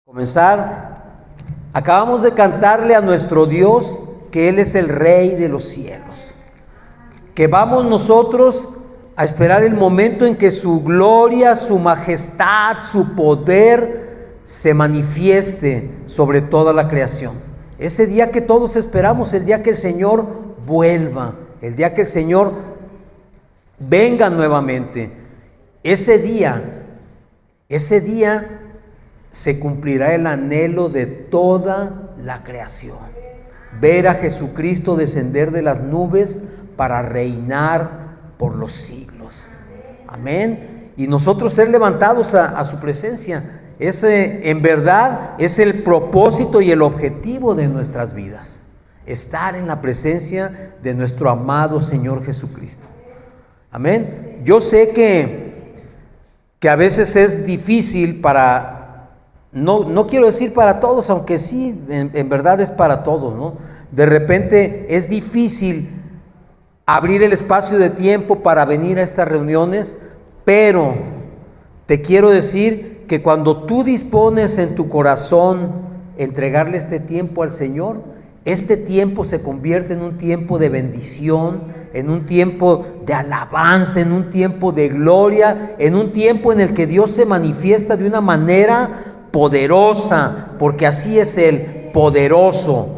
Comenzar, acabamos de cantarle a nuestro Dios que Él es el Rey de los cielos, que vamos nosotros a esperar el momento en que su gloria, su majestad, su poder se manifieste sobre toda la creación. Ese día que todos esperamos, el día que el Señor vuelva, el día que el Señor venga nuevamente. Ese día se cumplirá el anhelo de toda la creación. Ver a Jesucristo descender de las nubes para reinar por los siglos. Amén. Y nosotros ser levantados a su presencia. Ese, en verdad, es el propósito y el objetivo de nuestras vidas. Estar en la presencia de nuestro amado Señor Jesucristo. Amén. Yo sé que a veces es difícil para... No quiero decir para todos, aunque sí, en verdad es para todos, ¿no? De repente es difícil abrir el espacio de tiempo para venir a estas reuniones, pero te quiero decir que cuando tú dispones en tu corazón entregarle este tiempo al Señor, este tiempo se convierte en un tiempo de bendición, en un tiempo de alabanza, en un tiempo de gloria, en un tiempo en el que Dios se manifiesta de una manera poderosa, porque así es Él, poderoso.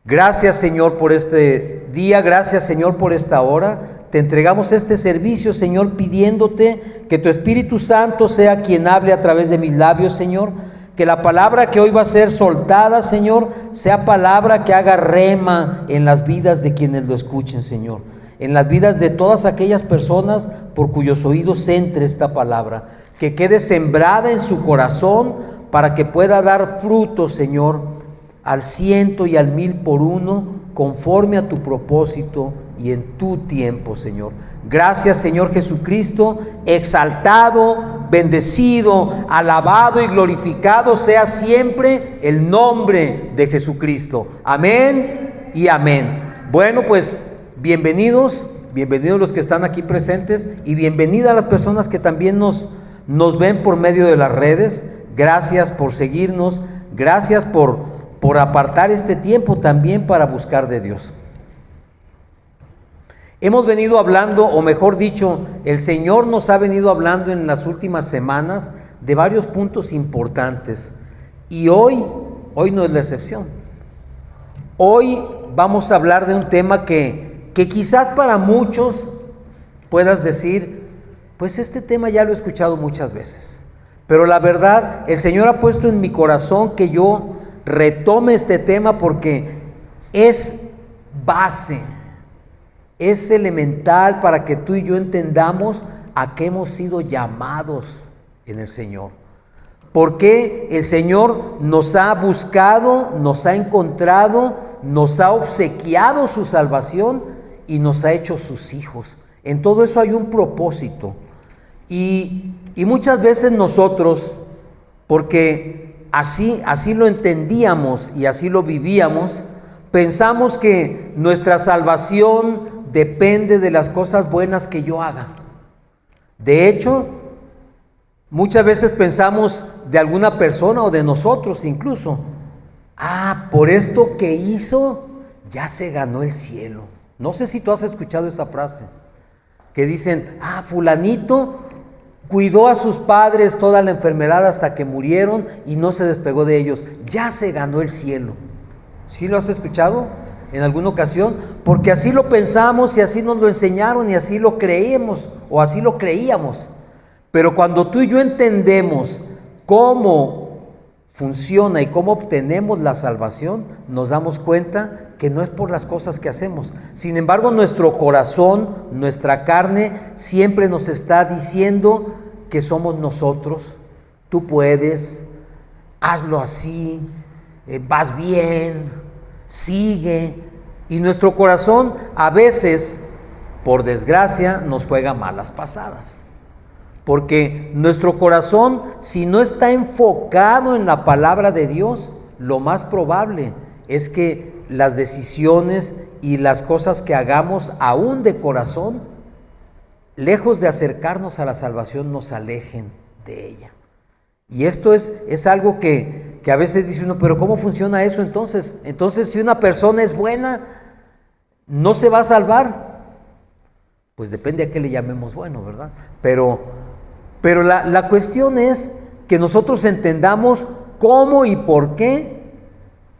Gracias, Señor, por este día, gracias, Señor, por esta hora. Te entregamos este servicio, Señor, pidiéndote que tu Espíritu Santo sea quien hable a través de mis labios, Señor. Que la palabra que hoy va a ser soltada, Señor, sea palabra que haga rema en las vidas de quienes lo escuchen, Señor. En las vidas de todas aquellas personas por cuyos oídos entre esta palabra. Que quede sembrada en su corazón para que pueda dar fruto, Señor, al 100 y al 1000 por uno, conforme a tu propósito y en tu tiempo, Señor. Gracias, Señor Jesucristo, exaltado, bendecido, alabado y glorificado sea siempre el nombre de Jesucristo. Amén y amén. Bueno, pues bienvenidos los que están aquí presentes y bienvenidas a las personas que también nos ven por medio de las redes. Gracias por seguirnos, gracias por apartar este tiempo también para buscar de Dios. Hemos venido hablando, o mejor dicho, el Señor nos ha venido hablando en las últimas semanas de varios puntos importantes. Y hoy no es la excepción. Hoy vamos a hablar de un tema que quizás para muchos puedas decir, pues este tema ya lo he escuchado muchas veces. Pero la verdad, el Señor ha puesto en mi corazón que yo retome este tema porque es base. Es elemental para que tú y yo entendamos a qué hemos sido llamados en el Señor. Porque el Señor nos ha buscado, nos ha encontrado, nos ha obsequiado su salvación y nos ha hecho sus hijos. En todo eso hay un propósito. Y muchas veces nosotros, porque así lo entendíamos y así lo vivíamos, pensamos que nuestra salvación depende de las cosas buenas que yo haga. De hecho, muchas veces pensamos de alguna persona o de nosotros incluso, por esto que hizo, ya se ganó el cielo. No sé si tú has escuchado esa frase, que dicen, fulanito cuidó a sus padres toda la enfermedad hasta que murieron y no se despegó de ellos, ya se ganó el cielo. ¿Sí lo has escuchado en alguna ocasión? Porque así lo pensamos y así nos lo enseñaron y así lo creíamos o así lo creíamos. Pero cuando tú y yo entendemos cómo funciona y cómo obtenemos la salvación, nos damos cuenta que no es por las cosas que hacemos. Sin embargo, nuestro corazón, nuestra carne, siempre nos está diciendo que somos nosotros. Tú puedes, hazlo así, vas bien, sigue. Y nuestro corazón a veces, por desgracia, nos juega malas pasadas. Porque nuestro corazón, si no está enfocado en la palabra de Dios, lo más probable es que las decisiones y las cosas que hagamos aún de corazón, lejos de acercarnos a la salvación, nos alejen de ella. Y esto es algo que a veces dice uno, pero ¿cómo funciona eso entonces? Entonces, si una persona es buena, ¿no se va a salvar? Pues depende a qué le llamemos bueno, ¿verdad? Pero la cuestión es que nosotros entendamos cómo y por qué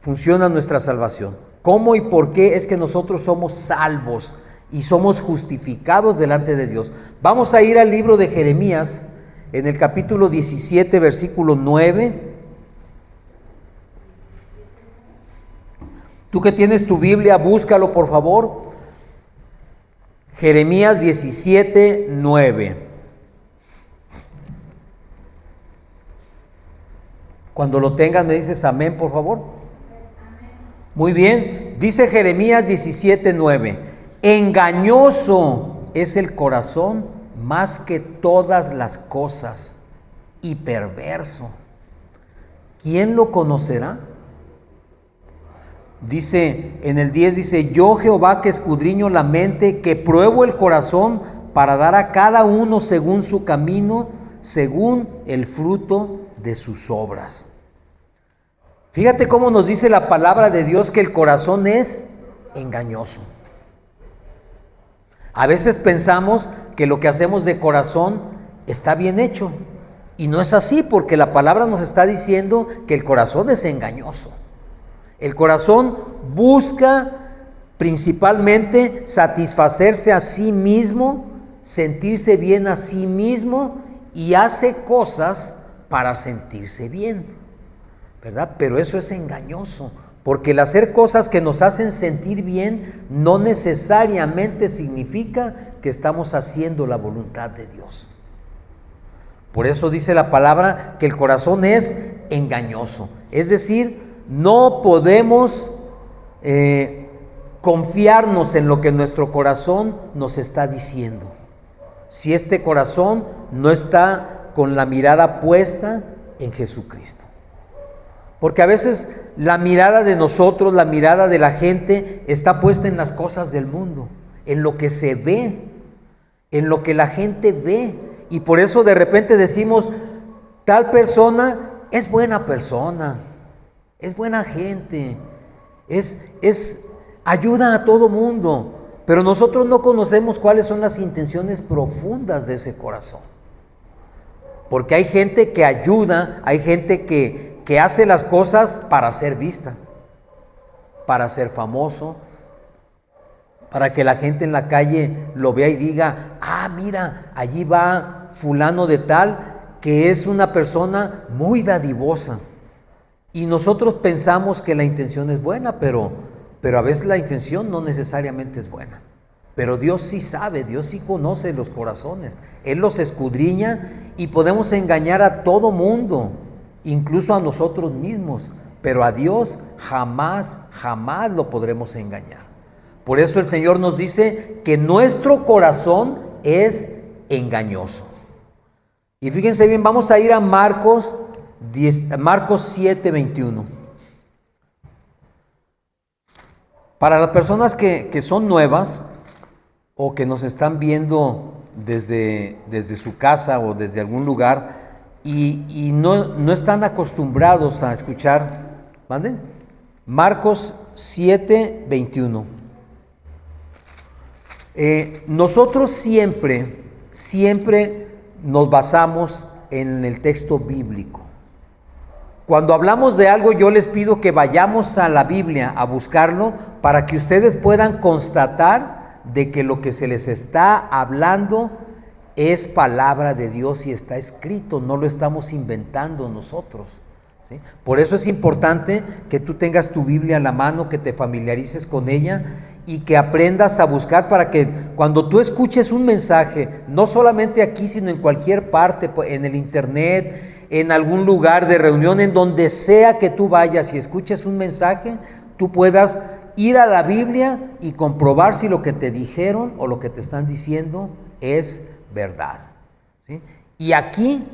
funciona nuestra salvación. Cómo y por qué es que nosotros somos salvos y somos justificados delante de Dios. Vamos a ir al libro de Jeremías, en el capítulo 17, versículo 9. Tú que tienes tu Biblia, búscalo por favor. Jeremías 17, 9. Cuando lo tengas me dices amén, por favor. Muy bien, dice Jeremías 17, 9. Engañoso es el corazón más que todas las cosas y perverso. ¿Quién lo conocerá? Dice, en el 10 dice, yo Jehová que escudriño la mente, que pruebo el corazón para dar a cada uno según su camino, según el fruto de sus obras. Fíjate cómo nos dice la palabra de Dios que el corazón es engañoso. A veces pensamos que lo que hacemos de corazón está bien hecho, y no es así, porque la palabra nos está diciendo que el corazón es engañoso. El corazón busca principalmente satisfacerse a sí mismo, sentirse bien a sí mismo y hace cosas para sentirse bien, ¿verdad? Pero eso es engañoso, porque el hacer cosas que nos hacen sentir bien no necesariamente significa que estamos haciendo la voluntad de Dios. Por eso dice la palabra que el corazón es engañoso, es decir, no podemos confiarnos en lo que nuestro corazón nos está diciendo. Si este corazón no está con la mirada puesta en Jesucristo. Porque a veces la mirada de nosotros, la mirada de la gente está puesta en las cosas del mundo, en lo que se ve, en lo que la gente ve. Y por eso de repente decimos, tal persona es buena persona. Es buena gente, ayuda a todo mundo, pero nosotros no conocemos cuáles son las intenciones profundas de ese corazón. Porque hay gente que ayuda, hay gente que hace las cosas para ser vista, para ser famoso, para que la gente en la calle lo vea y diga, ah, mira, allí va fulano de tal, que es una persona muy dadivosa. Y nosotros pensamos que la intención es buena, pero a veces la intención no necesariamente es buena. Pero Dios sí sabe, Dios sí conoce los corazones. Él los escudriña y podemos engañar a todo mundo, incluso a nosotros mismos. Pero a Dios jamás, jamás lo podremos engañar. Por eso el Señor nos dice que nuestro corazón es engañoso. Y fíjense bien, vamos a ir a Marcos 7, 21. Para las personas que son nuevas o que nos están viendo desde su casa o desde algún lugar y no están acostumbrados a escuchar, ¿mande? Marcos 7, 21. Nosotros siempre nos basamos en el texto bíblico. Cuando hablamos de algo, yo les pido que vayamos a la Biblia a buscarlo para que ustedes puedan constatar de que lo que se les está hablando es palabra de Dios y está escrito, no lo estamos inventando nosotros, ¿sí? Por eso es importante que tú tengas tu Biblia a la mano, que te familiarices con ella y que aprendas a buscar para que cuando tú escuches un mensaje, no solamente aquí, sino en cualquier parte, en el internet, en algún lugar de reunión, en donde sea que tú vayas y escuches un mensaje, tú puedas ir a la Biblia y comprobar si lo que te dijeron o lo que te están diciendo es verdad, ¿sí? Y aquí,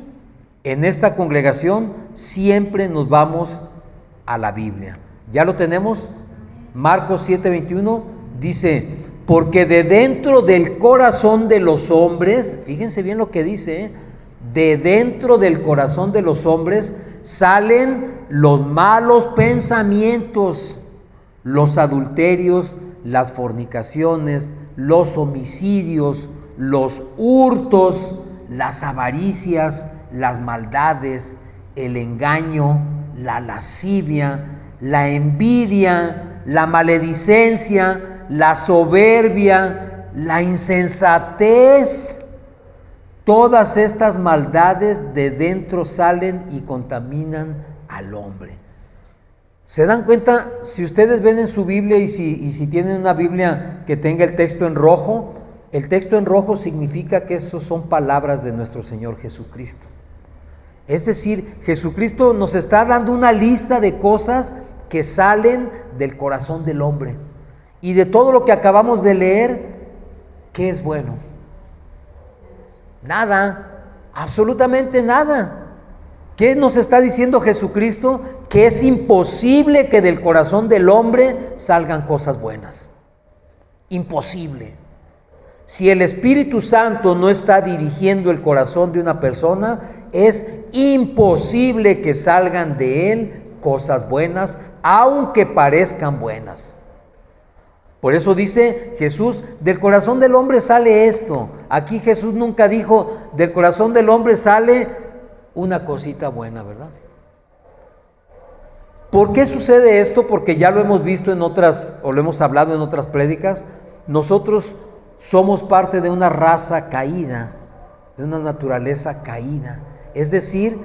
en esta congregación, siempre nos vamos a la Biblia. ¿Ya lo tenemos? Marcos 7:21 dice, porque de dentro del corazón de los hombres, fíjense bien lo que dice, De dentro del corazón de los hombres salen los malos pensamientos, los adulterios, las fornicaciones, los homicidios, los hurtos, las avaricias, las maldades, el engaño, la lascivia, la envidia, la maledicencia, la soberbia, la insensatez. Todas estas maldades de dentro salen y contaminan al hombre. ¿Se dan cuenta? Si ustedes ven en su Biblia y si tienen una Biblia que tenga el texto en rojo, el texto en rojo significa que esos son palabras de nuestro Señor Jesucristo. Es decir, Jesucristo nos está dando una lista de cosas que salen del corazón del hombre. Y de todo lo que acabamos de leer, ¿qué es bueno? Nada, absolutamente nada. ¿Qué nos está diciendo Jesucristo? Que es imposible que del corazón del hombre salgan cosas buenas. Imposible. Si el Espíritu Santo no está dirigiendo el corazón de una persona, es imposible que salgan de él cosas buenas, aunque parezcan buenas. Por eso dice Jesús, del corazón del hombre sale esto. Aquí Jesús nunca dijo, del corazón del hombre sale una cosita buena, ¿verdad? ¿Por qué sucede esto? Porque ya lo hemos visto en otras, o lo hemos hablado en otras prédicas. Nosotros somos parte de una raza caída, de una naturaleza caída. Es decir,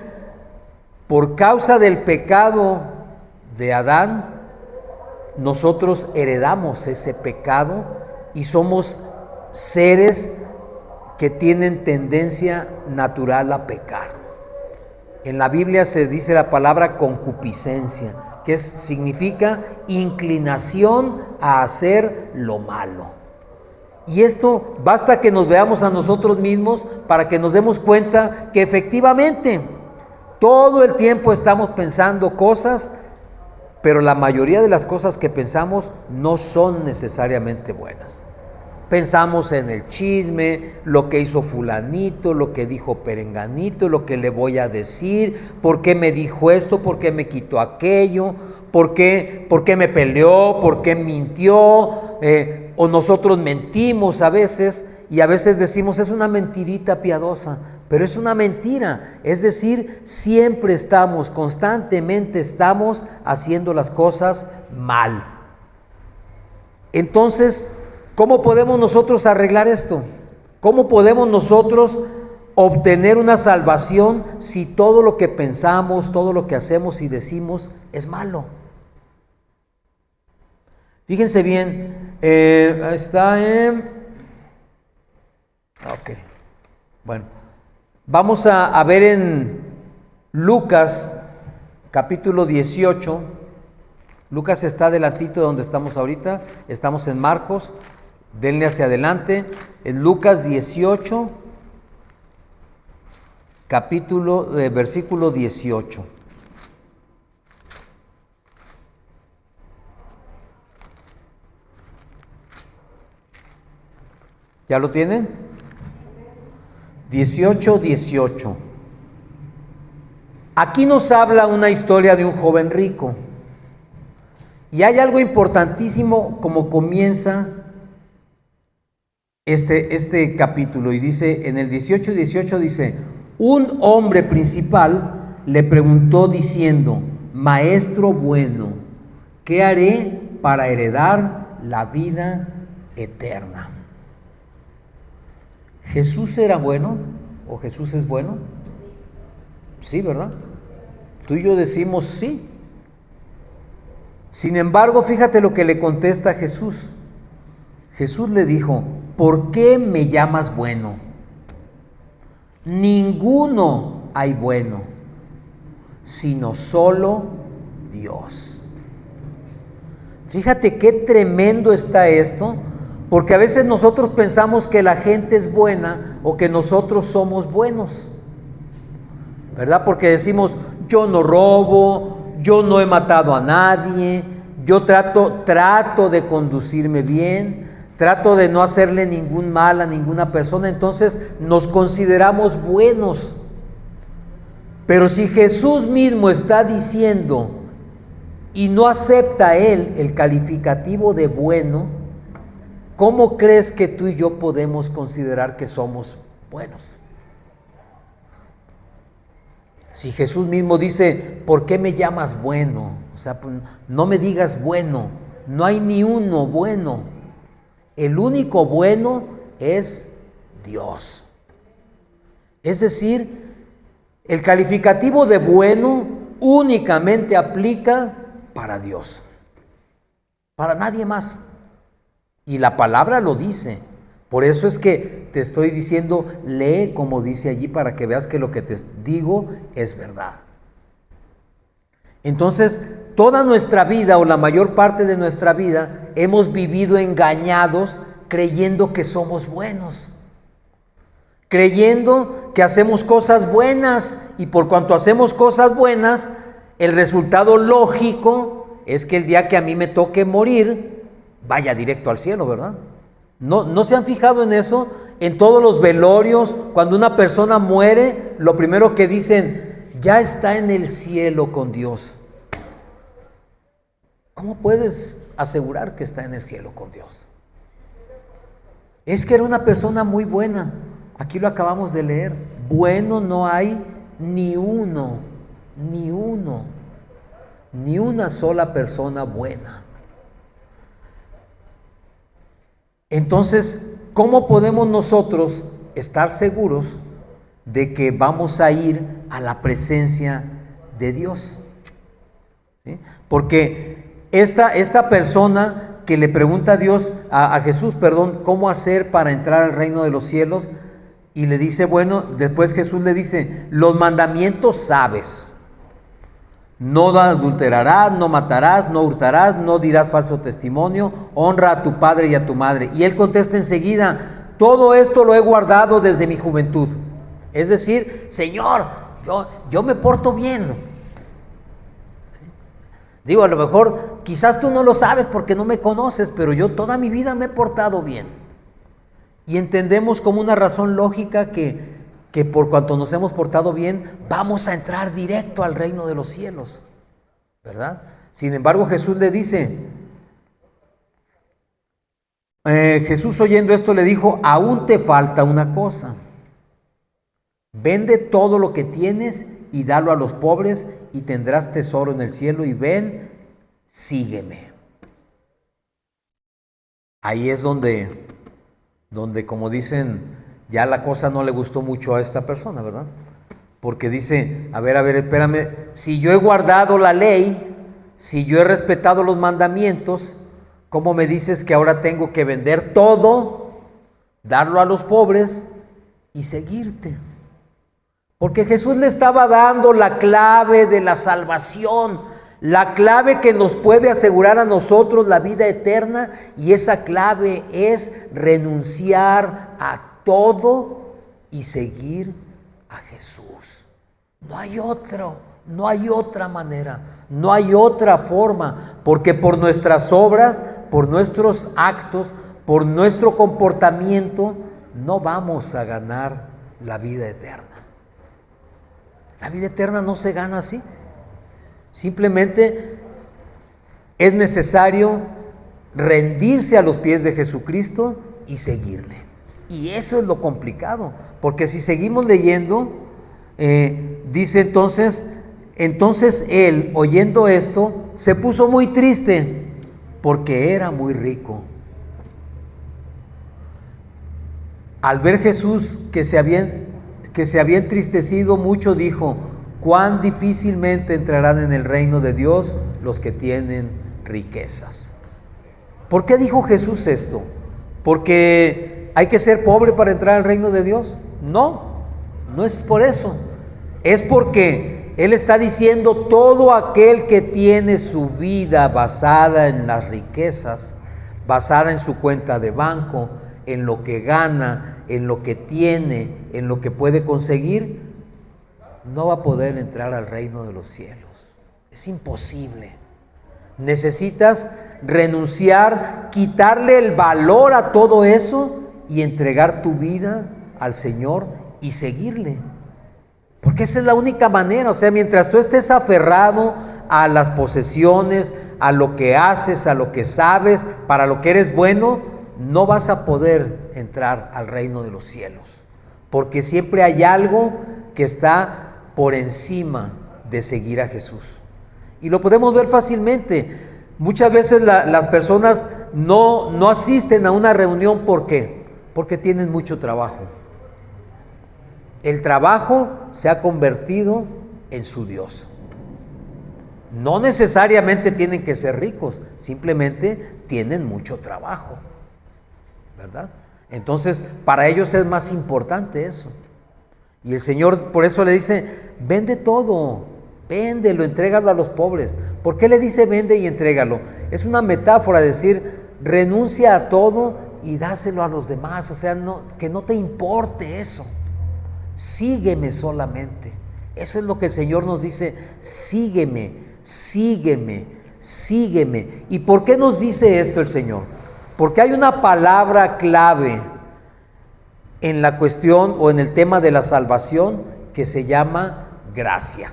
por causa del pecado de Adán, nosotros heredamos ese pecado y somos seres que tienen tendencia natural a pecar. En la Biblia se dice la palabra concupiscencia, que significa inclinación a hacer lo malo. Y esto basta que nos veamos a nosotros mismos para que nos demos cuenta que efectivamente todo el tiempo estamos pensando cosas, pero la mayoría de las cosas que pensamos no son necesariamente buenas. Pensamos en el chisme, lo que hizo fulanito, lo que dijo perenganito, lo que le voy a decir, por qué me dijo esto, por qué me quitó aquello, por qué me peleó, por qué mintió, o nosotros mentimos a veces, y a veces decimos es una mentirita piadosa, pero es una mentira. Es decir, siempre estamos, constantemente estamos haciendo las cosas mal. Entonces, ¿cómo podemos nosotros arreglar esto? ¿Cómo podemos nosotros obtener una salvación si todo lo que pensamos, todo lo que hacemos y decimos es malo? Fíjense bien, está en... Ok, bueno, vamos a ver en Lucas capítulo 18. Lucas está adelantito de donde estamos ahorita, estamos en Marcos, denle hacia adelante, en Lucas 18, versículo 18. ¿Ya lo tienen? 18:18. Aquí nos habla una historia de un joven rico. Y hay algo importantísimo como comienza este capítulo. Y dice, en el 18:18 dice, un hombre principal le preguntó diciendo, Maestro bueno, ¿qué haré para heredar la vida eterna? ¿Jesús era bueno o Jesús es bueno? Sí, ¿verdad? Tú y yo decimos sí. Sin embargo, fíjate lo que le contesta Jesús. Jesús le dijo, ¿por qué me llamas bueno? Ninguno hay bueno, sino solo Dios. Fíjate qué tremendo está esto, porque a veces nosotros pensamos que la gente es buena o que nosotros somos buenos, ¿verdad? Porque decimos, yo no robo, yo no he matado a nadie, yo trato de conducirme bien, trato de no hacerle ningún mal a ninguna persona, entonces nos consideramos buenos. Pero si Jesús mismo está diciendo y no acepta él el calificativo de bueno, ¿cómo crees que tú y yo podemos considerar que somos buenos? Si Jesús mismo dice, ¿por qué me llamas bueno? O sea, no me digas bueno, no hay ni uno bueno. El único bueno es Dios. Es decir, el calificativo de bueno únicamente aplica para Dios, para nadie más. Y la palabra lo dice. Por eso es que te estoy diciendo, lee como dice allí para que veas que lo que te digo es verdad. Entonces, toda nuestra vida o la mayor parte de nuestra vida hemos vivido engañados creyendo que somos buenos, creyendo que hacemos cosas buenas, y por cuanto hacemos cosas buenas, el resultado lógico es que el día que a mí me toque morir, vaya directo al cielo, ¿verdad? ¿No se han fijado en eso? En todos los velorios, cuando una persona muere, lo primero que dicen, ya está en el cielo con Dios. ¿Cómo puedes asegurar que está en el cielo con Dios? Es que era una persona muy buena. Aquí lo acabamos de leer. Bueno no hay ni uno, ni una sola persona buena. Entonces, ¿cómo podemos nosotros estar seguros de que vamos a ir a la presencia de Dios? ¿Sí? Porque esta persona que le pregunta a Dios, a Jesús, ¿cómo hacer para entrar al reino de los cielos? Y le dice, bueno, después Jesús le dice, los mandamientos sabes. No adulterarás, no matarás, no hurtarás, no dirás falso testimonio, honra a tu padre y a tu madre. Y él contesta enseguida, todo esto lo he guardado desde mi juventud. Es decir, Señor, yo me porto bien. Digo, a lo mejor, quizás tú no lo sabes porque no me conoces, pero yo toda mi vida me he portado bien. Y entendemos como una razón lógica que por cuanto nos hemos portado bien, vamos a entrar directo al reino de los cielos, ¿verdad? Sin embargo, Jesús le dice, Jesús oyendo esto le dijo, aún te falta una cosa, vende todo lo que tienes y dalo a los pobres y tendrás tesoro en el cielo, y ven, sígueme. Ahí es donde como dicen, ya la cosa no le gustó mucho a esta persona, ¿verdad? Porque dice, a ver, espérame, si yo he guardado la ley, si yo he respetado los mandamientos, ¿cómo me dices que ahora tengo que vender todo, darlo a los pobres y seguirte? Porque Jesús le estaba dando la clave de la salvación, la clave que nos puede asegurar a nosotros la vida eterna, y esa clave es renunciar a todo y seguir a Jesús. No hay otra manera, no hay otra forma, porque por nuestras obras, por nuestros actos, por nuestro comportamiento, no vamos a ganar la vida eterna. La vida eterna no se gana así. Simplemente es necesario rendirse a los pies de Jesucristo y seguirle. Y eso es lo complicado, porque si seguimos leyendo, dice entonces él, oyendo esto, se puso muy triste, porque era muy rico. Al ver Jesús que se había entristecido mucho, dijo, cuán difícilmente entrarán en el reino de Dios los que tienen riquezas. ¿Por qué dijo Jesús esto? ¿Porque hay que ser pobre para entrar al reino de Dios? No es por eso. Es porque Él está diciendo, todo aquel que tiene su vida basada en las riquezas, basada en su cuenta de banco, en lo que gana, en lo que tiene, en lo que puede conseguir, no va a poder entrar al reino de los cielos. Es imposible. Necesitas renunciar, quitarle el valor a todo eso y entregar tu vida al Señor y seguirle. Porque esa es la única manera. O sea, mientras tú estés aferrado a las posesiones, a lo que haces, a lo que sabes, para lo que eres bueno, no vas a poder entrar al reino de los cielos. Porque siempre hay algo que está por encima de seguir a Jesús. Y lo podemos ver fácilmente. Muchas veces las personas no asisten a una reunión. ¿Por qué? Porque tienen mucho trabajo. El trabajo se ha convertido en su Dios. No necesariamente tienen que ser ricos, simplemente tienen mucho trabajo, ¿verdad? Entonces, para ellos es más importante eso. Y el Señor por eso le dice, vende todo, véndelo, entrégalo a los pobres. ¿Por qué le dice vende y entrégalo? Es una metáfora de decir, renuncia a todo y dáselo a los demás. O sea, que no te importe eso. Sígueme solamente. Eso es lo que el Señor nos dice, sígueme, sígueme, sígueme. ¿Y por qué nos dice esto el Señor? Porque hay una palabra clave en la cuestión o en el tema de la salvación que se llama gracia.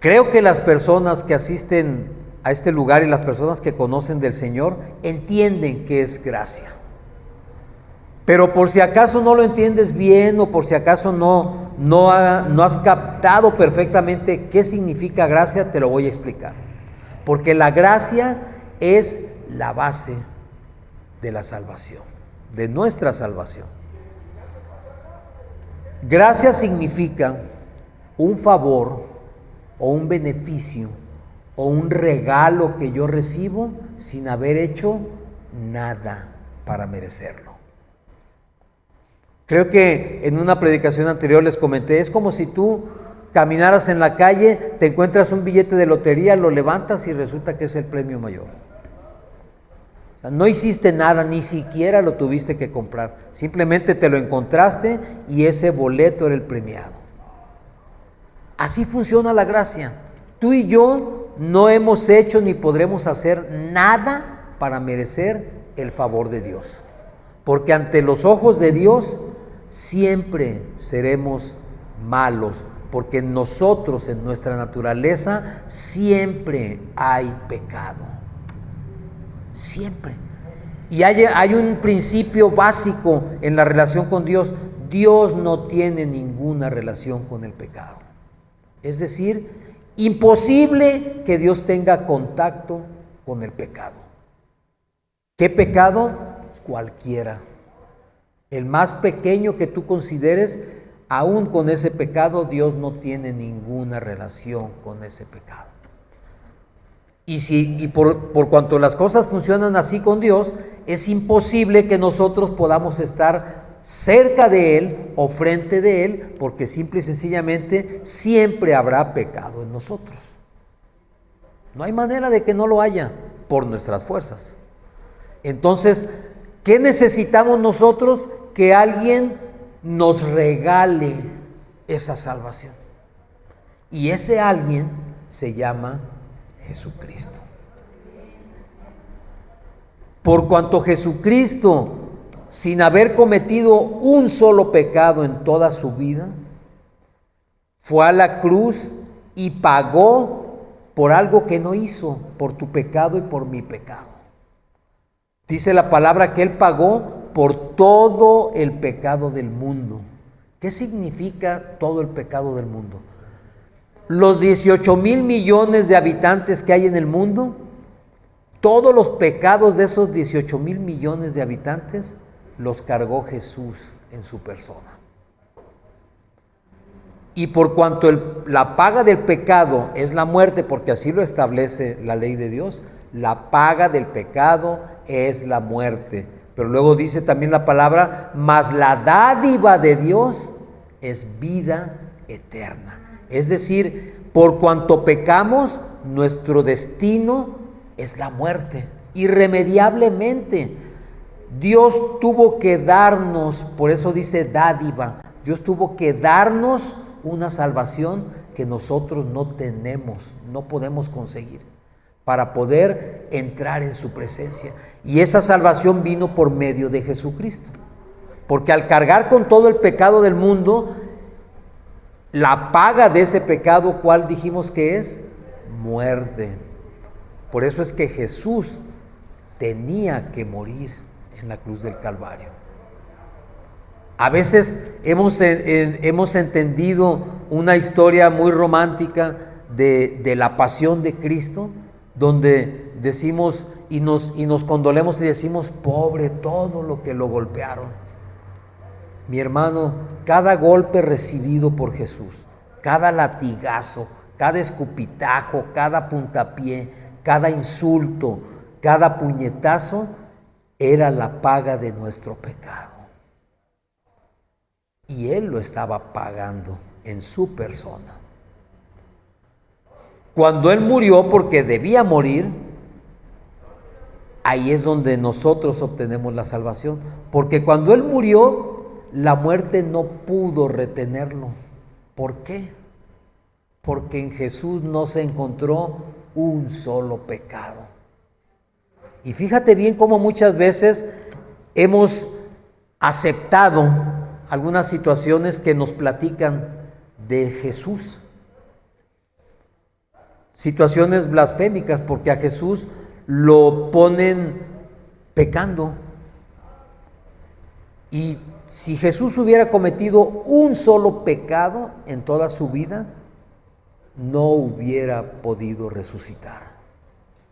Creo que las personas que asisten a este lugar y las personas que conocen del Señor entienden qué es gracia. Pero por si acaso no lo entiendes bien o por si acaso no has captado perfectamente qué significa gracia, te lo voy a explicar. Porque la gracia es la base de la salvación, de nuestra salvación. Gracia significa un favor o un beneficio o un regalo que yo recibo sin haber hecho nada para merecerlo. Creo que en una predicación anterior les comenté, es como si tú caminaras en la calle, te encuentras un billete de lotería, lo levantas y resulta que es el premio mayor. O sea, no hiciste nada, ni siquiera lo tuviste que comprar, simplemente te lo encontraste y ese boleto era el premiado. Así funciona la gracia. Tú y yo no hemos hecho ni podremos hacer nada para merecer el favor de Dios. Porque ante los ojos de Dios siempre seremos malos, porque en nosotros, en nuestra naturaleza, siempre hay pecado. Siempre. Y hay un principio básico en la relación con Dios. Dios no tiene ninguna relación con el pecado. Es decir, imposible que Dios tenga contacto con el pecado. ¿Qué pecado? Cualquiera. El más pequeño que tú consideres, aún con ese pecado, Dios no tiene ninguna relación con ese pecado. Y por cuanto las cosas funcionan así con Dios, es imposible que nosotros podamos estar cerca de Él o frente de Él, porque simple y sencillamente siempre habrá pecado en nosotros. No hay manera de que no lo haya por nuestras fuerzas. Entonces, ¿qué necesitamos nosotros? Que alguien nos regale esa salvación. Y ese alguien se llama Jesucristo. Por cuanto Jesucristo, sin haber cometido un solo pecado en toda su vida, fue a la cruz y pagó por algo que no hizo, por tu pecado y por mi pecado. Dice la palabra que Él pagó por todo el pecado del mundo. ¿Qué significa todo el pecado del mundo? Los 18,000 millones de habitantes que hay en el mundo, todos los pecados de esos 18,000 millones de habitantes los cargó Jesús en su persona. Y por cuanto la paga del pecado es la muerte, porque así lo establece la ley de Dios, la paga del pecado es la muerte. Pero luego dice también la palabra, mas la dádiva de Dios es vida eterna. Es decir, por cuanto pecamos, nuestro destino es la muerte, irremediablemente. Dios tuvo que darnos, por eso dice dádiva, Dios tuvo que darnos una salvación que nosotros no tenemos, no podemos conseguir, para poder entrar en su presencia. Y esa salvación vino por medio de Jesucristo. Porque al cargar con todo el pecado del mundo, la paga de ese pecado, ¿cuál dijimos que es? Muerte. Por eso es que Jesús tenía que morir en la cruz del Calvario. A veces hemos entendido una historia muy romántica de la pasión de Cristo, donde decimos y nos condolemos y decimos, pobre todo lo que lo golpearon. Mi hermano, cada golpe recibido por Jesús, cada latigazo, cada escupitajo, cada puntapié, cada insulto, cada puñetazo, era la paga de nuestro pecado. Y Él lo estaba pagando en su persona. Cuando Él murió, porque debía morir, ahí es donde nosotros obtenemos la salvación. Porque cuando Él murió, la muerte no pudo retenerlo. ¿Por qué? Porque en Jesús no se encontró un solo pecado. Y fíjate bien cómo muchas veces hemos aceptado algunas situaciones que nos platican de Jesús. Situaciones blasfémicas, porque a Jesús lo ponen pecando. Y si Jesús hubiera cometido un solo pecado en toda su vida, no hubiera podido resucitar.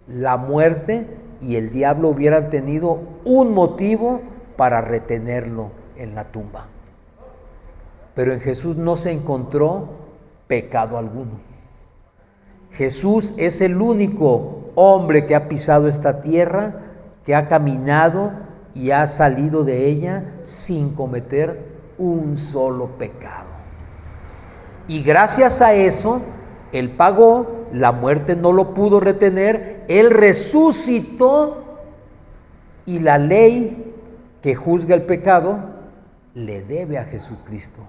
La muerte y el diablo hubieran tenido un motivo para retenerlo en la tumba. Pero en Jesús no se encontró pecado alguno. Jesús es el único hombre que ha pisado esta tierra, que ha caminado y ha salido de ella sin cometer un solo pecado. Y gracias a eso, Él pagó, la muerte no lo pudo retener, Él resucitó y la ley que juzga el pecado le debe a Jesucristo,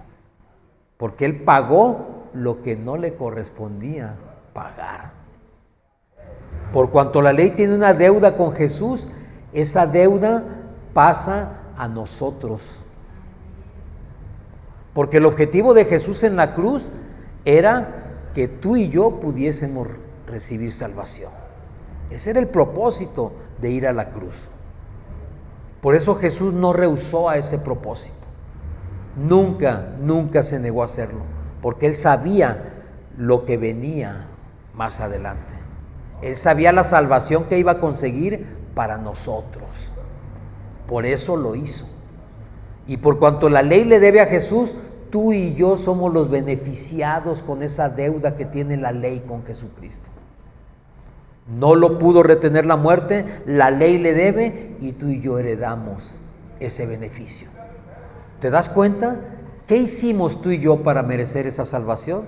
porque Él pagó lo que no le correspondía pagar. Por cuanto la ley tiene una deuda con Jesús, esa deuda pasa a nosotros. Porque el objetivo de Jesús en la cruz era que tú y yo pudiésemos recibir salvación. Ese era el propósito de ir a la cruz. Por eso Jesús no rehusó a ese propósito. Nunca se negó a hacerlo, porque Él sabía lo que venía más adelante. Él sabía la salvación que iba a conseguir para nosotros. Por eso lo hizo. Y por cuanto la ley le debe a Jesús, tú y yo somos los beneficiados con esa deuda que tiene la ley con Jesucristo. No lo pudo retener la muerte, la ley le debe y tú y yo heredamos ese beneficio. ¿Te das cuenta? ¿Qué hicimos tú y yo para merecer esa salvación?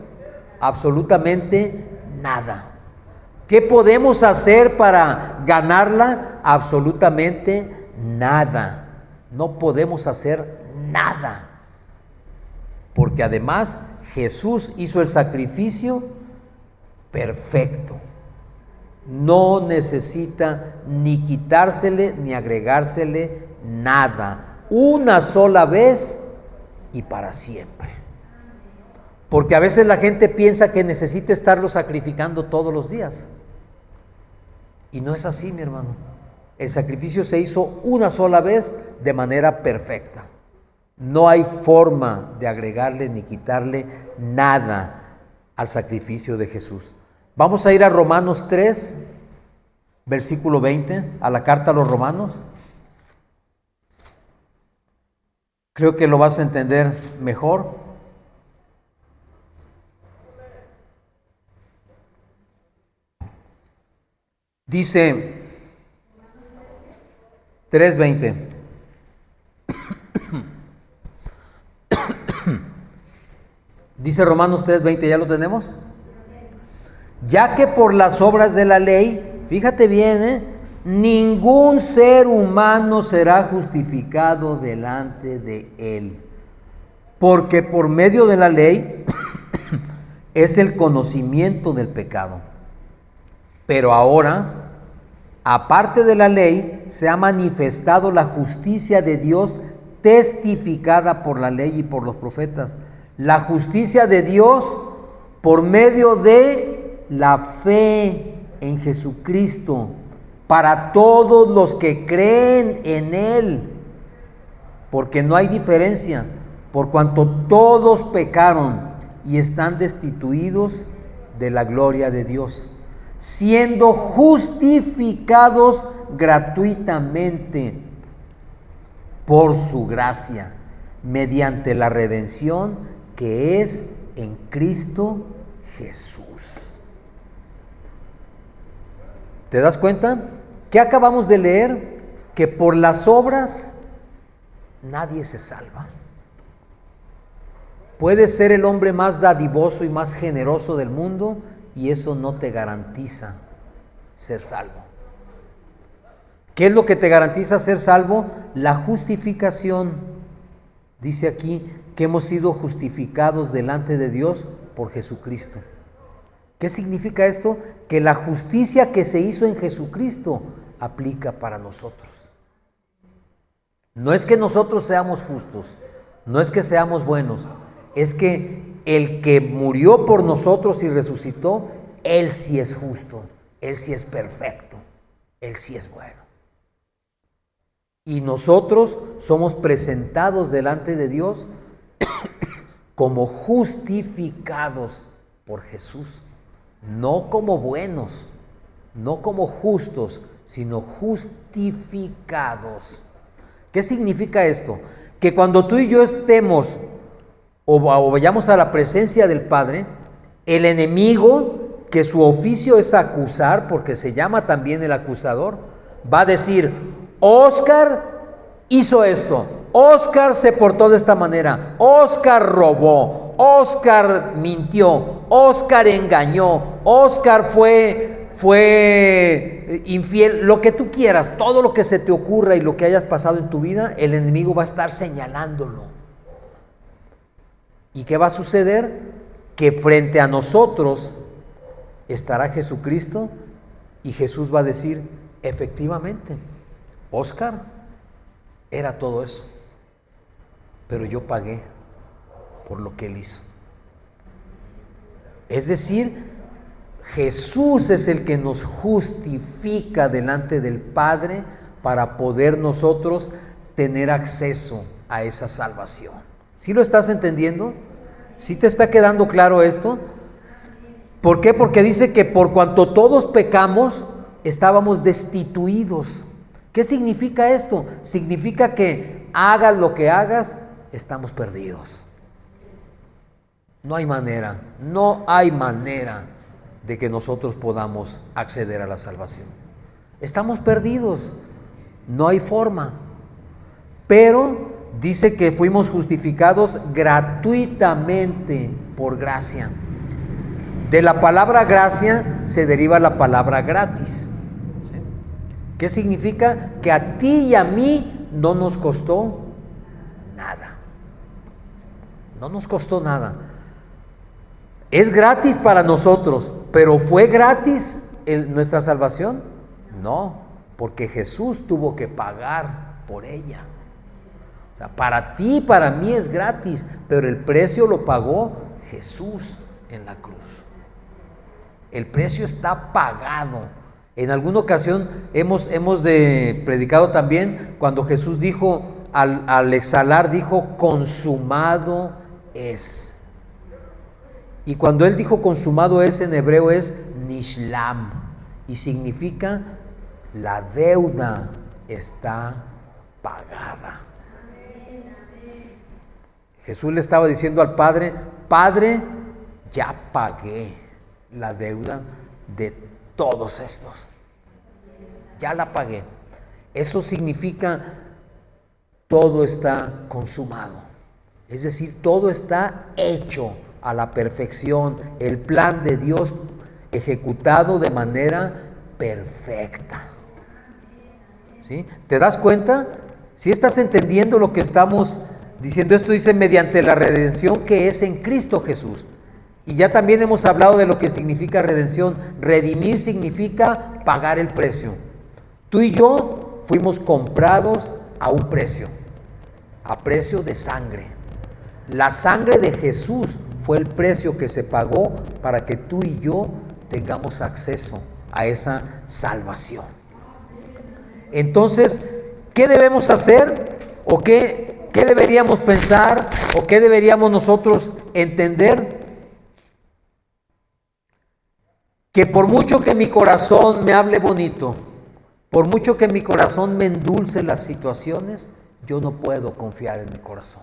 Absolutamente nada. ¿Qué podemos hacer para ganarla? Absolutamente nada. No podemos hacer nada. Porque además Jesús hizo el sacrificio perfecto. No necesita ni quitársele ni agregársele nada. Una sola vez y para siempre. Porque a veces la gente piensa que necesita estarlo sacrificando todos los días. Y no es así, mi hermano. El sacrificio se hizo una sola vez de manera perfecta. No hay forma de agregarle ni quitarle nada al sacrificio de Jesús. Vamos a ir a Romanos 3, versículo 20, a la carta a los Romanos. Creo que lo vas a entender mejor. Dice 3:20. Dice Romanos 3:20, ¿ya lo tenemos? Ya que por las obras de la ley, fíjate bien, ningún ser humano será justificado delante de Él, porque por medio de la ley es el conocimiento del pecado. Pero ahora, aparte de la ley, se ha manifestado la justicia de Dios testificada por la ley y por los profetas. La justicia de Dios por medio de la fe en Jesucristo para todos los que creen en Él, porque no hay diferencia, por cuanto todos pecaron y están destituidos de la gloria de Dios, siendo justificados gratuitamente por su gracia, mediante la redención que es en Cristo Jesús. ¿Te das cuenta? ¿Qué acabamos de leer? Que por las obras nadie se salva. Puedes ser el hombre más dadivoso y más generoso del mundo y eso no te garantiza ser salvo. ¿Qué es lo que te garantiza ser salvo? La justificación. Dice aquí que hemos sido justificados delante de Dios por Jesucristo. ¿Qué significa esto? Que la justicia que se hizo en Jesucristo aplica para nosotros. No es que nosotros seamos justos, no es que seamos buenos, es que el que murió por nosotros y resucitó, Él sí es justo, Él sí es perfecto, Él sí es bueno. Y nosotros somos presentados delante de Dios como justificados por Jesús. No como buenos, no como justos, sino justificados. ¿Qué significa esto? Que cuando tú y yo estemos o vayamos a la presencia del Padre, el enemigo, que su oficio es acusar, porque se llama también el acusador, va a decir: Óscar hizo esto, Óscar se portó de esta manera, Óscar robó, Óscar mintió, Óscar engañó, Óscar fue infiel, lo que tú quieras, todo lo que se te ocurra y lo que hayas pasado en tu vida, el enemigo va a estar señalándolo. ¿Y qué va a suceder? Que frente a nosotros estará Jesucristo y Jesús va a decir: efectivamente, Óscar era todo eso, pero yo pagué por lo que él hizo. Es decir, Jesús es el que nos justifica delante del Padre para poder nosotros tener acceso a esa salvación. ¿Sí lo estás entendiendo? ¿Sí te está quedando claro esto? ¿Por qué? Porque dice que por cuanto todos pecamos, estábamos destituidos. ¿Qué significa esto? Significa que hagas lo que hagas, estamos perdidos. No hay manera de que nosotros podamos acceder a la salvación. Estamos perdidos, no hay forma. Pero dice que fuimos justificados gratuitamente por gracia. De la palabra gracia se deriva la palabra gratis. ¿Qué significa? Que a ti y a mí no nos costó nada. No nos costó nada. Es gratis para nosotros, pero ¿fue gratis nuestra salvación? No, porque Jesús tuvo que pagar por ella. O sea, para ti y para mí es gratis, pero el precio lo pagó Jesús en la cruz. El precio está pagado. En alguna ocasión hemos predicado también cuando Jesús dijo, al exhalar, dijo: consumado es. Y cuando él dijo consumado es, en hebreo es nishlam, y significa la deuda está pagada. Jesús le estaba diciendo al Padre: Padre, ya pagué la deuda de todos estos. Ya la pagué. Eso significa todo está consumado. Es decir, todo está hecho a la perfección. El plan de Dios ejecutado de manera perfecta. ¿Sí? ¿Te das cuenta? Si estás entendiendo lo que estamos diciendo, esto dice mediante la redención que es en Cristo Jesús. Y ya también hemos hablado de lo que significa redención. Redimir significa pagar el precio. Tú y yo fuimos comprados a un precio. a precio de sangre. La sangre de Jesús fue el precio que se pagó para que tú y yo tengamos acceso a esa salvación. Entonces, ¿qué debemos hacer? ¿O qué deberíamos pensar? ¿O qué deberíamos nosotros entender? Que por mucho que mi corazón me hable bonito, por mucho que mi corazón me endulce las situaciones, yo no puedo confiar en mi corazón.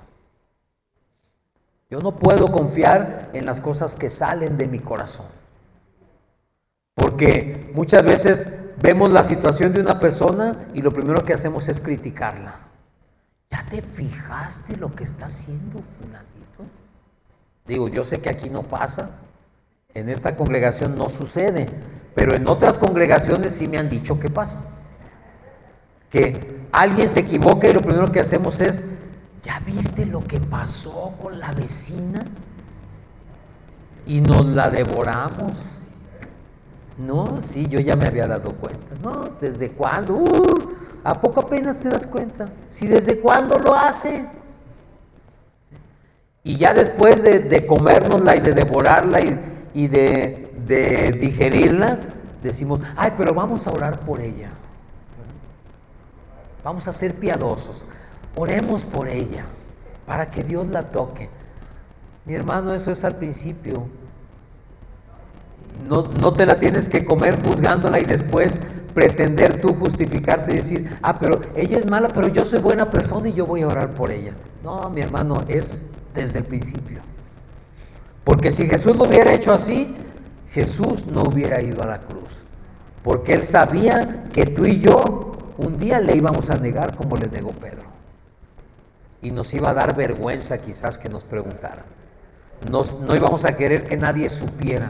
Yo no puedo confiar en las cosas que salen de mi corazón. Porque muchas veces vemos la situación de una persona y lo primero que hacemos es criticarla. ¿Ya te fijaste lo que está haciendo fulanito? Digo, yo sé que aquí no pasa, en esta congregación no sucede, pero en otras congregaciones sí me han dicho que pasa. Que alguien se equivoca y lo primero que hacemos es, ¿ya viste lo que pasó con la vecina? Y nos la devoramos. No, sí, yo ya me había dado cuenta. No, ¿desde cuándo? ¿A poco apenas te das cuenta? Si desde cuándo lo hace. Y ya después de comérnosla y de devorarla y de digerirla, decimos, ay, pero vamos a orar por ella. Vamos a ser piadosos. Oremos por ella, para que Dios la toque. Mi hermano, eso es al principio. No te la tienes que comer juzgándola y después pretender tú justificarte y decir, pero ella es mala, pero yo soy buena persona y yo voy a orar por ella. No, mi hermano, es desde el principio. Porque si Jesús lo hubiera hecho así, Jesús no hubiera ido a la cruz. Porque Él sabía que tú y yo un día le íbamos a negar como le negó Pedro. Y nos iba a dar vergüenza quizás que nos preguntaran. No íbamos a querer que nadie supiera.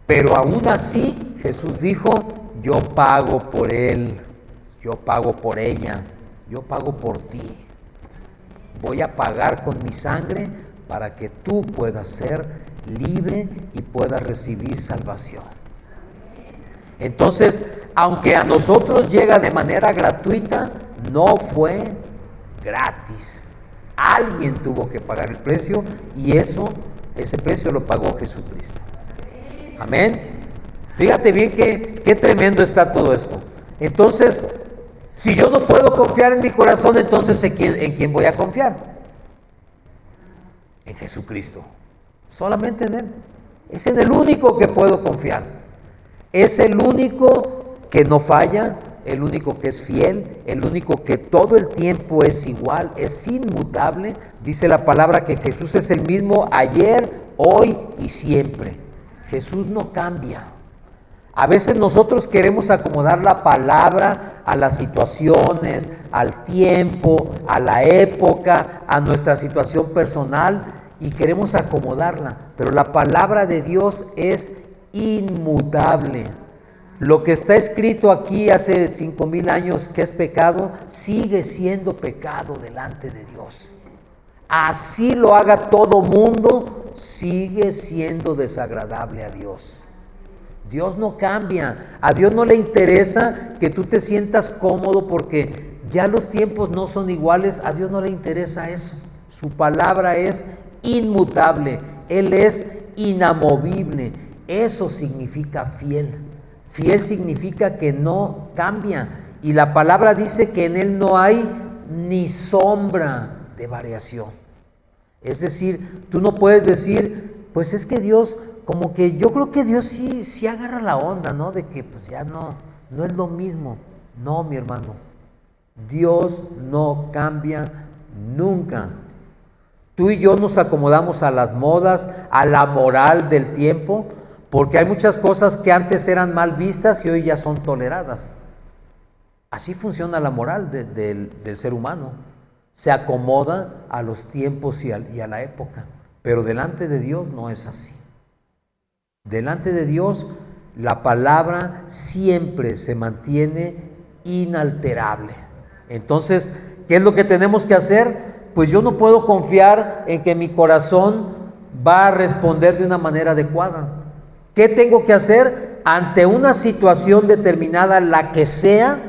Pero aún así Jesús dijo, yo pago por él, yo pago por ella, yo pago por ti. Voy a pagar con mi sangre para que tú puedas ser libre y puedas recibir salvación. Entonces, aunque a nosotros llega de manera gratuita, no fue gratis. Alguien tuvo que pagar el precio y ese precio lo pagó Jesucristo. Amén. Fíjate bien qué tremendo está todo esto. Entonces, si yo no puedo confiar en mi corazón, entonces ¿en quién voy a confiar? En Jesucristo. Solamente en Él. Es en el único que puedo confiar. Es el único que no falla, el único que es fiel, el único que todo el tiempo es igual, es inmutable. Dice la palabra que Jesús es el mismo ayer, hoy y siempre. Jesús no cambia. A veces nosotros queremos acomodar la palabra a las situaciones, al tiempo, a la época, a nuestra situación personal y queremos acomodarla. Pero la palabra de Dios es inmutable. Lo que está escrito aquí hace 5,000 años que es pecado, sigue siendo pecado delante de Dios. Así lo haga todo mundo, sigue siendo desagradable a Dios. Dios no cambia. A Dios no le interesa que tú te sientas cómodo porque ya los tiempos no son iguales. A Dios no le interesa eso. Su palabra es inmutable. Él es inamovible. Eso significa fiel. Fiel significa que no cambia. Y la palabra dice que en Él no hay ni sombra de variación. Es decir, tú no puedes decir, pues es que Dios, como que yo creo que Dios sí agarra la onda, ¿no? De que pues ya no es lo mismo. No, mi hermano. Dios no cambia nunca. Tú y yo nos acomodamos a las modas, a la moral del tiempo, porque hay muchas cosas que antes eran mal vistas y hoy ya son toleradas. Así funciona la moral del ser humano. Se acomoda a los tiempos y a la época. Pero delante de Dios no es así. Delante de Dios la palabra siempre se mantiene inalterable. Entonces, ¿qué es lo que tenemos que hacer? Pues yo no puedo confiar en que mi corazón va a responder de una manera adecuada. ¿Qué tengo que hacer? Ante una situación determinada, la que sea,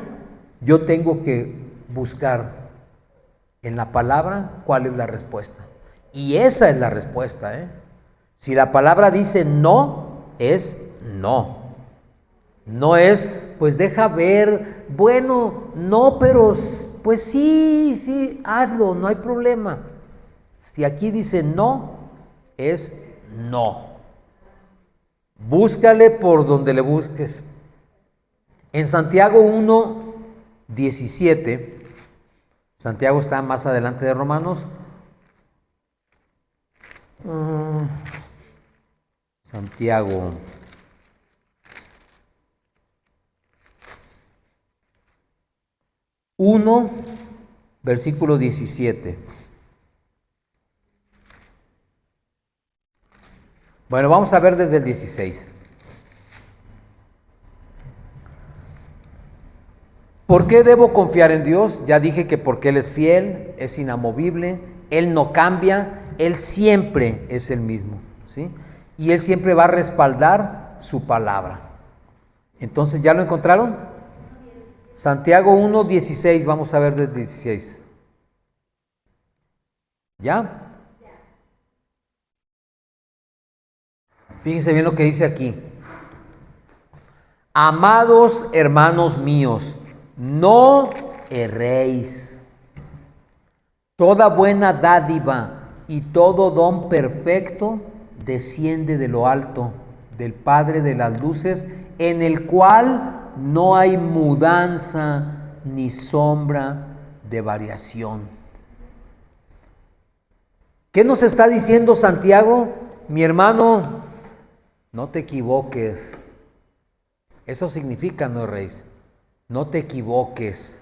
yo tengo que buscar En la palabra, ¿cuál es la respuesta? Y esa es la respuesta, ¿eh? Si la palabra dice no, es no. No es, pues deja ver, bueno, no, pero pues sí, hazlo, no hay problema. Si aquí dice no, es no. Búscale por donde le busques. En Santiago 1:17, Santiago está más adelante de Romanos. Santiago 1, versículo 17. Bueno, vamos a ver desde el 16. ¿Por qué debo confiar en Dios? Ya dije que porque Él es fiel, es inamovible, Él no cambia, Él siempre es el mismo, ¿sí? Y Él siempre va a respaldar su palabra. Entonces, ¿ya lo encontraron? Santiago 1:16, vamos a ver desde 16. ¿Ya? Fíjense bien lo que dice aquí. Amados hermanos míos, no erréis. Toda buena dádiva y todo don perfecto desciende de lo alto, del Padre de las luces, en el cual no hay mudanza ni sombra de variación. ¿Qué nos está diciendo Santiago? Mi hermano, no te equivoques. Eso significa, no erréis. No te equivoques.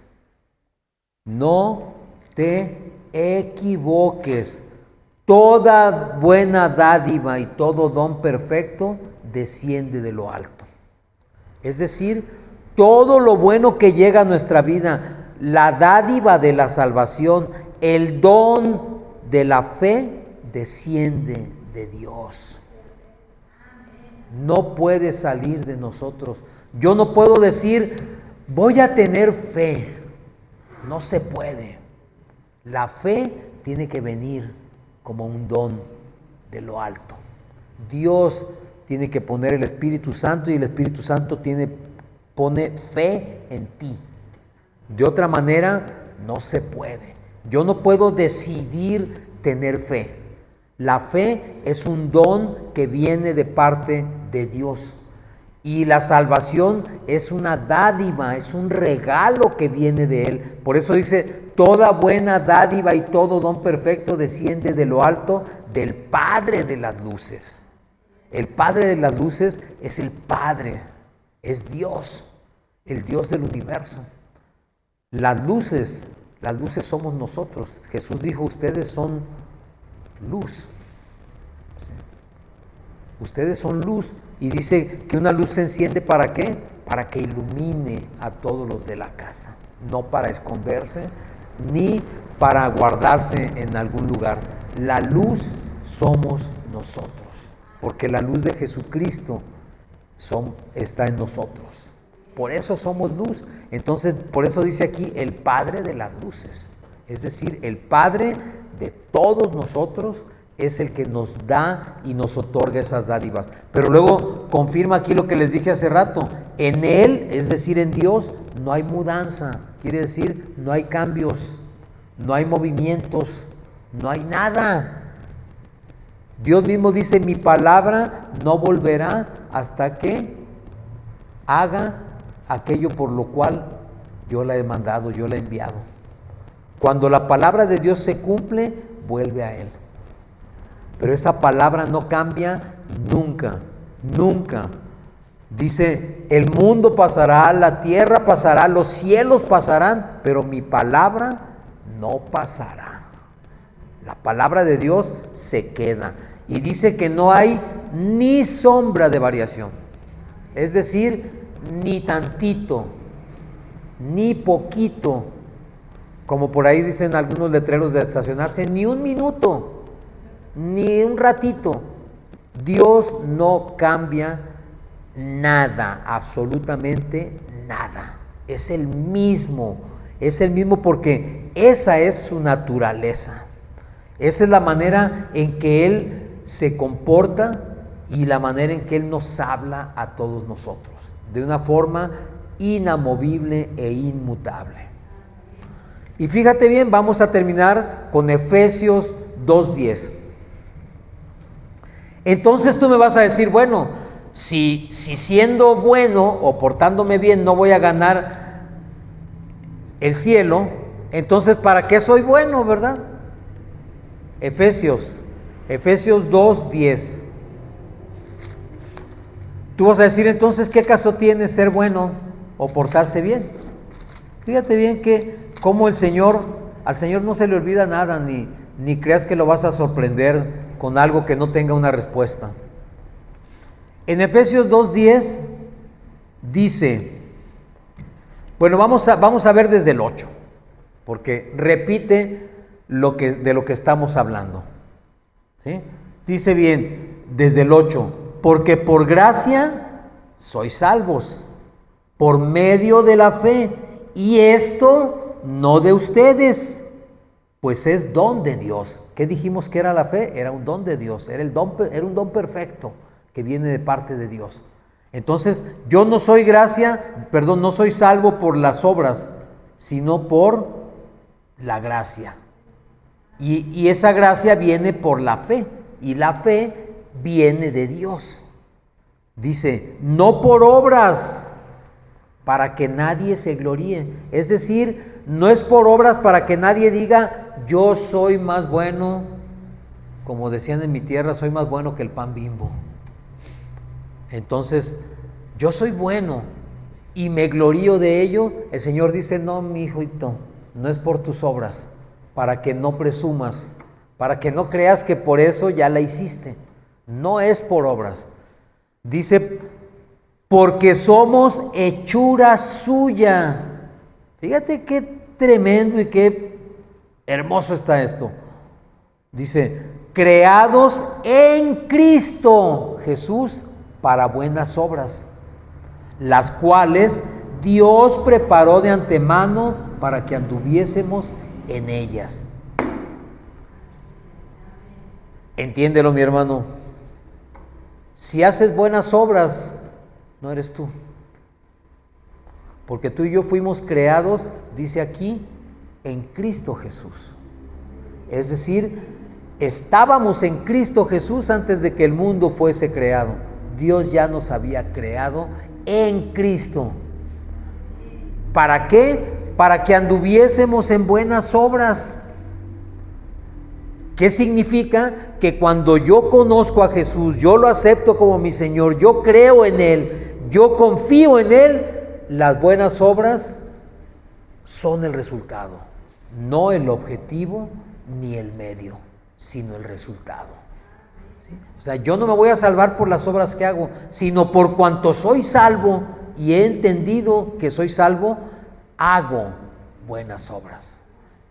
No te equivoques. Toda buena dádiva y todo don perfecto desciende de lo alto. Es decir, todo lo bueno que llega a nuestra vida, la dádiva de la salvación, el don de la fe, desciende de Dios. No puede salir de nosotros. Yo no puedo decir, voy a tener fe. No se puede. La fe tiene que venir como un don de lo alto. Dios tiene que poner el Espíritu Santo y el Espíritu Santo pone fe en ti. De otra manera, no se puede. Yo no puedo decidir tener fe. La fe es un don que viene de parte de Dios. Y la salvación es una dádiva, es un regalo que viene de Él. Por eso dice, toda buena dádiva y todo don perfecto desciende de lo alto del Padre de las luces. El Padre de las luces es el Padre, es Dios, el Dios del universo. Las luces somos nosotros. Jesús dijo, ustedes son luz. Ustedes son luz. Y dice que una luz se enciende ¿para qué? Para que ilumine a todos los de la casa. No para esconderse, ni para guardarse en algún lugar. La luz somos nosotros. Porque la luz de Jesucristo está en nosotros. Por eso somos luz. Entonces, por eso dice aquí el Padre de las luces. Es decir, el Padre de todos nosotros es el que nos da y nos otorga esas dádivas. Pero luego confirma aquí lo que les dije hace rato. En Él, es decir, en Dios, no hay mudanza. Quiere decir, no hay cambios, no hay movimientos, no hay nada. Dios mismo dice, mi palabra no volverá hasta que haga aquello por lo cual yo la he mandado, yo la he enviado. Cuando la palabra de Dios se cumple, vuelve a Él. Pero esa palabra no cambia nunca, nunca. Dice, el mundo pasará, la tierra pasará, los cielos pasarán, pero mi palabra no pasará. La palabra de Dios se queda. Y dice que no hay ni sombra de variación. Es decir, ni tantito, ni poquito, como por ahí dicen algunos letreros de estacionarse, ni un minuto, ni un ratito. Dios no cambia nada, absolutamente nada. Es el mismo. Es el mismo porque esa es su naturaleza. Esa es la manera en que Él se comporta y la manera en que Él nos habla a todos nosotros, de una forma inamovible e inmutable. Y fíjate bien, vamos a terminar con Efesios 2:10. Entonces tú me vas a decir, bueno, si siendo bueno o portándome bien no voy a ganar el cielo, entonces ¿para qué soy bueno, verdad? Efesios 2:10. Tú vas a decir, entonces, ¿qué caso tiene ser bueno o portarse bien? Fíjate bien que como al Señor no se le olvida nada, ni creas que lo vas a sorprender con algo que no tenga una respuesta. En Efesios 2:10 dice, bueno, vamos a ver desde el 8, porque repite de lo que estamos hablando, ¿sí? Dice bien, desde el 8, porque por gracia sois salvos, por medio de la fe, y esto no de ustedes, pues es don de Dios. ¿Qué dijimos que era la fe? Era un don de Dios, era un don perfecto que viene de parte de Dios. Entonces, yo no soy no soy salvo por las obras, sino por la gracia. Y esa gracia viene por la fe, y la fe viene de Dios. Dice, no por obras, para que nadie se gloríe. Es decir, no es por obras para que nadie diga, yo soy más bueno, como decían en mi tierra, soy más bueno que el pan Bimbo. Entonces, yo soy bueno y me glorío de ello. El Señor dice, no, mi hijito, no es por tus obras, para que no presumas, para que no creas que por eso ya la hiciste. No es por obras. Dice, porque somos hechura suya. Fíjate qué tremendo y qué hermoso está esto. Dice, creados en Cristo Jesús para buenas obras, las cuales Dios preparó de antemano para que anduviésemos en ellas. Entiéndelo, mi hermano. Si haces buenas obras, no eres tú. Porque tú y yo fuimos creados, dice aquí, en Cristo Jesús. Es decir, estábamos en Cristo Jesús antes de que el mundo fuese creado. Dios ya nos había creado en Cristo. ¿Para qué? Para que anduviésemos en buenas obras. ¿Qué significa? Que cuando yo conozco a Jesús, yo lo acepto como mi Señor, yo creo en Él, yo confío en Él, las buenas obras son el resultado, no el objetivo ni el medio, sino el resultado. ¿Sí? O sea, yo no me voy a salvar por las obras que hago, sino por cuanto soy salvo y he entendido que soy salvo, hago buenas obras.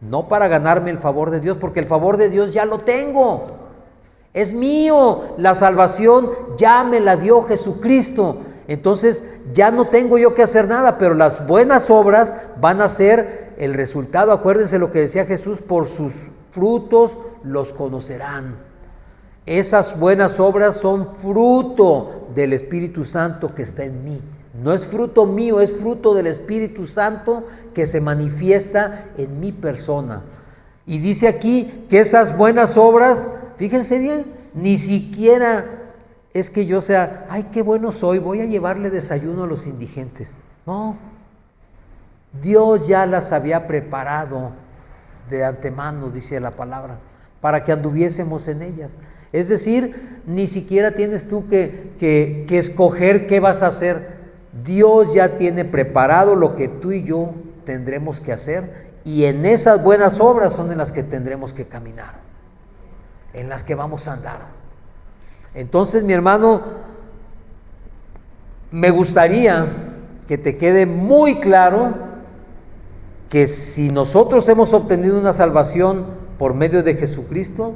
No para ganarme el favor de Dios, porque el favor de Dios ya lo tengo. Es mío, la salvación ya me la dio Jesucristo. Entonces ya no tengo yo que hacer nada, pero las buenas obras van a ser el resultado. Acuérdense lo que decía Jesús, por sus frutos los conocerán. Esas buenas obras son fruto del Espíritu Santo que está en mí. No es fruto mío, es fruto del Espíritu Santo que se manifiesta en mi persona. Y dice aquí que esas buenas obras, fíjense bien, ni siquiera es que yo sea, ay, qué bueno soy, voy a llevarle desayuno a los indigentes. No, Dios ya las había preparado de antemano, dice la palabra, para que anduviésemos en ellas. Es decir, ni siquiera tienes tú que escoger qué vas a hacer. Dios ya tiene preparado lo que tú y yo tendremos que hacer, y en esas buenas obras son en las que tendremos que caminar, en las que vamos a andar. Entonces, mi hermano, me gustaría que te quede muy claro que si nosotros hemos obtenido una salvación por medio de Jesucristo,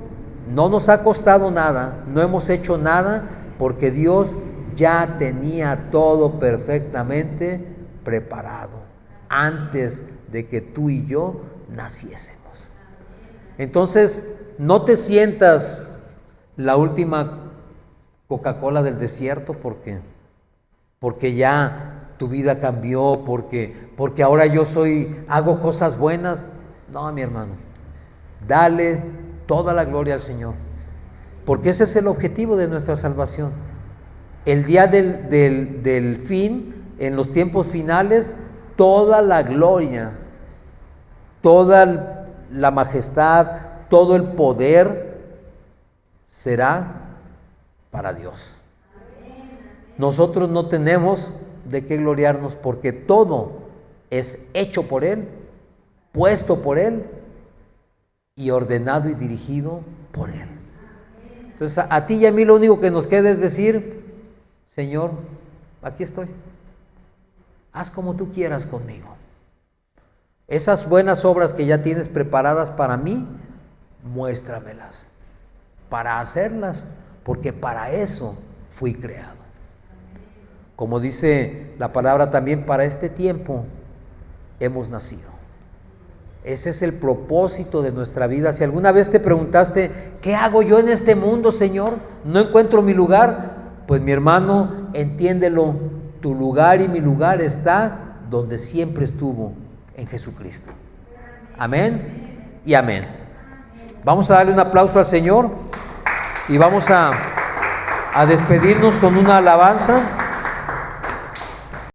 no nos ha costado nada, no hemos hecho nada, porque Dios ya tenía todo perfectamente preparado antes de que tú y yo naciésemos. Entonces, no te sientas la última Coca-Cola del desierto porque ya tu vida cambió, porque ahora hago cosas buenas. No, mi hermano, dale toda la gloria al Señor, porque ese es el objetivo de nuestra salvación. El día del fin, en los tiempos finales, toda la gloria, toda la majestad, todo el poder será para Dios. Nosotros no tenemos de qué gloriarnos porque todo es hecho por Él, puesto por Él y ordenado y dirigido por Él. Entonces a ti y a mí lo único que nos queda es decir: Señor, aquí estoy, haz como tú quieras conmigo. Esas buenas obras que ya tienes preparadas para mí, muéstramelas para hacerlas, porque para eso fui creado. Como dice la palabra también, para este tiempo hemos nacido. Ese es el propósito de nuestra vida. Si alguna vez te preguntaste: ¿qué hago yo en este mundo, Señor? No encuentro mi lugar. Pues mi hermano, entiéndelo, tu lugar y mi lugar está donde siempre estuvo, en Jesucristo. Amén y amén. Vamos a darle un aplauso al Señor y vamos a despedirnos con una alabanza.